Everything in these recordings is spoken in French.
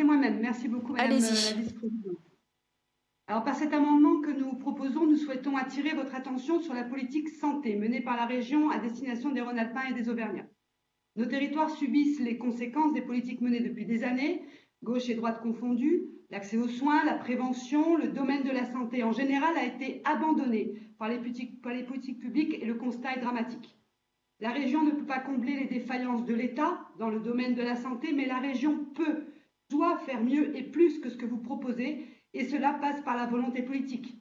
moi-même. Merci beaucoup, Madame la Allez-y. vice-présidente. Alors, par cet amendement que nous proposons, nous souhaitons attirer votre attention sur la politique santé menée par la région à destination des Rhône-Alpins et des Auvergnats. Nos territoires subissent les conséquences des politiques menées depuis des années, gauche et droite confondues. L'accès aux soins, la prévention, le domaine de la santé en général a été abandonné par les politiques publiques et le constat est dramatique. La région ne peut pas combler les défaillances de l'État dans le domaine de la santé, mais la région peut, doit faire mieux et plus que ce que vous proposez, et cela passe par la volonté politique.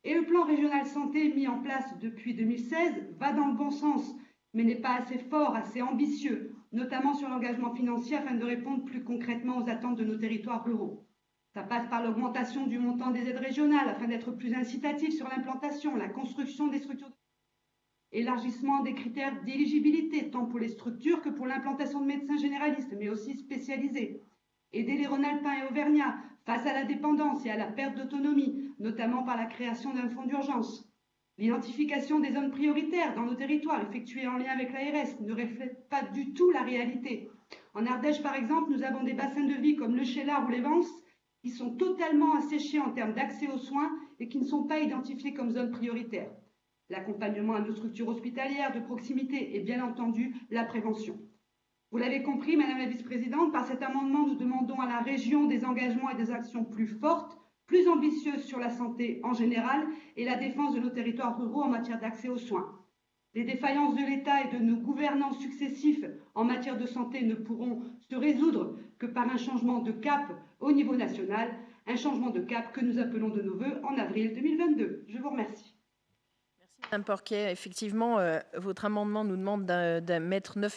Et le plan régional santé mis en place depuis 2016 va dans le bon sens, mais n'est pas assez fort, assez ambitieux, notamment sur l'engagement financier afin de répondre plus concrètement aux attentes de nos territoires ruraux. Ça passe par l'augmentation du montant des aides régionales afin d'être plus incitatif sur l'implantation, la construction des structures, élargissement des critères d'éligibilité, tant pour les structures que pour l'implantation de médecins généralistes, mais aussi spécialisés. Aider les Rhône-Alpins et Auvergnats face à la dépendance et à la perte d'autonomie, notamment par la création d'un fonds d'urgence. L'identification des zones prioritaires dans nos territoires, effectuée en lien avec l'ARS, ne reflète pas du tout la réalité. En Ardèche, par exemple, nous avons des bassins de vie comme le Cheylard ou les Vence qui sont totalement asséchés en termes d'accès aux soins et qui ne sont pas identifiés comme zones prioritaires. L'accompagnement à nos structures hospitalières de proximité et bien entendu la prévention. Vous l'avez compris, Madame la vice-présidente, par cet amendement, nous demandons à la région des engagements et des actions plus fortes, plus ambitieuses sur la santé en général et la défense de nos territoires ruraux en matière d'accès aux soins. Les défaillances de l'État et de nos gouvernants successifs en matière de santé ne pourront se résoudre que par un changement de cap au niveau national, un changement de cap que nous appelons de nos vœux en avril 2022. Je vous remercie. Merci Madame Porquet. Effectivement, votre amendement nous demande de mettre 9